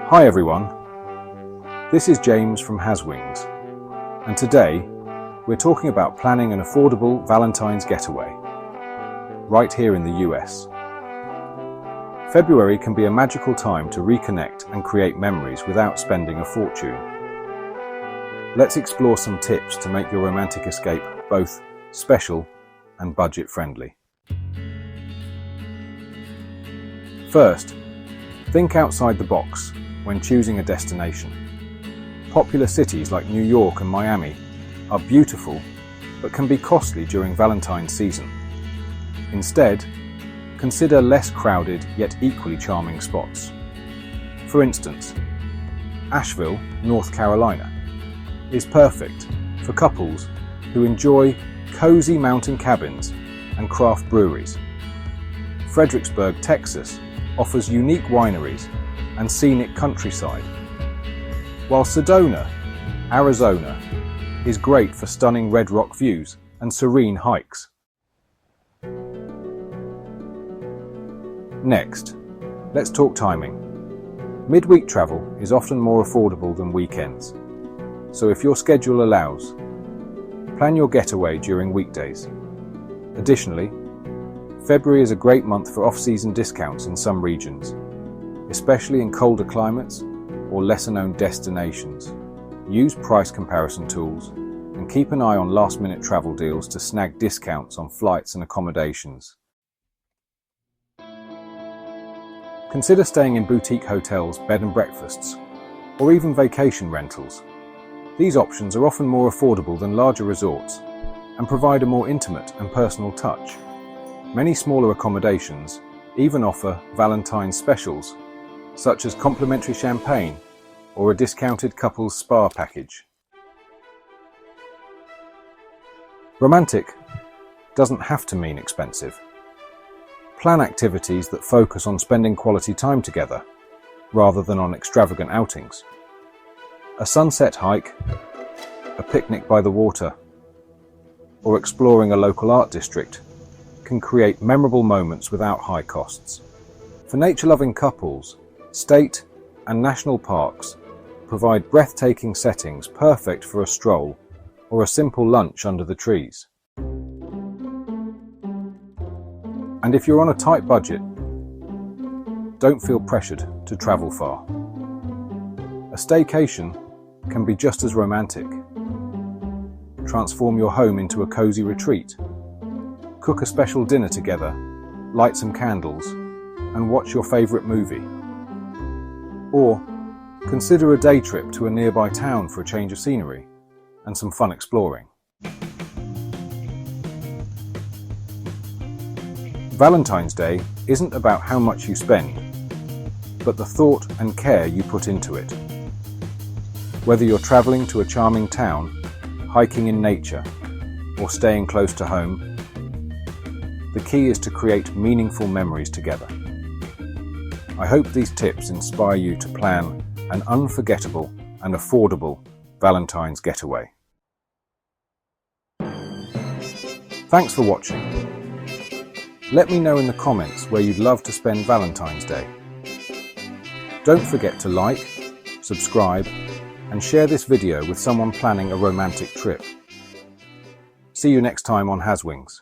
Hi everyone, this is James from Haswings, and today we're talking about planning an affordable Valentine's getaway, right here in the US. February can be a magical time to reconnect and create memories without spending a fortune. Let's explore some tips to make your romantic escape both special and budget-friendly. First, think outside the box when choosing a destination. Popular cities like New York and Miami are beautiful, but can be costly during Valentine's season. Instead, consider less crowded yet equally charming spots. For instance, Asheville, North Carolina, is perfect for couples who enjoy cozy mountain cabins and craft breweries. Fredericksburg, Texas, offers unique wineries and scenic countryside, while Sedona, Arizona, is great for stunning red rock views and serene hikes. Next, let's talk timing. Midweek travel is often more affordable than weekends, so if your schedule allows, plan your getaway during weekdays. Additionally, February is a great month for off-season discounts in some regions, especially in colder climates or lesser-known destinations. Use price comparison tools and keep an eye on last-minute travel deals to snag discounts on flights and accommodations. Consider staying in boutique hotels, bed and breakfasts, or even vacation rentals. These options are often more affordable than larger resorts and provide a more intimate and personal touch. Many smaller accommodations even offer Valentine's specials, such as complimentary champagne or a discounted couples spa package. Romantic doesn't have to mean expensive. Plan activities that focus on spending quality time together, rather than on extravagant outings. A sunset hike, a picnic by the water, or exploring a local art district can create memorable moments without high costs. For nature-loving couples, state and national parks provide breathtaking settings perfect for a stroll or a simple lunch under the trees. And if you're on a tight budget, don't feel pressured to travel far. A staycation can be just as romantic. Transform your home into a cozy retreat. Cook a special dinner together, light some candles, and watch your favorite movie. Or consider a day trip to a nearby town for a change of scenery and some fun exploring. Valentine's Day isn't about how much you spend, but the thought and care you put into it. Whether you're traveling to a charming town, hiking in nature, or staying close to home, the key is to create meaningful memories together. I hope these tips inspire you to plan an unforgettable and affordable Valentine's getaway. Thanks for watching. Let me know in the comments where you'd love to spend Valentine's Day. Don't forget to like, subscribe, and share this video with someone planning a romantic trip. See you next time on Haswings.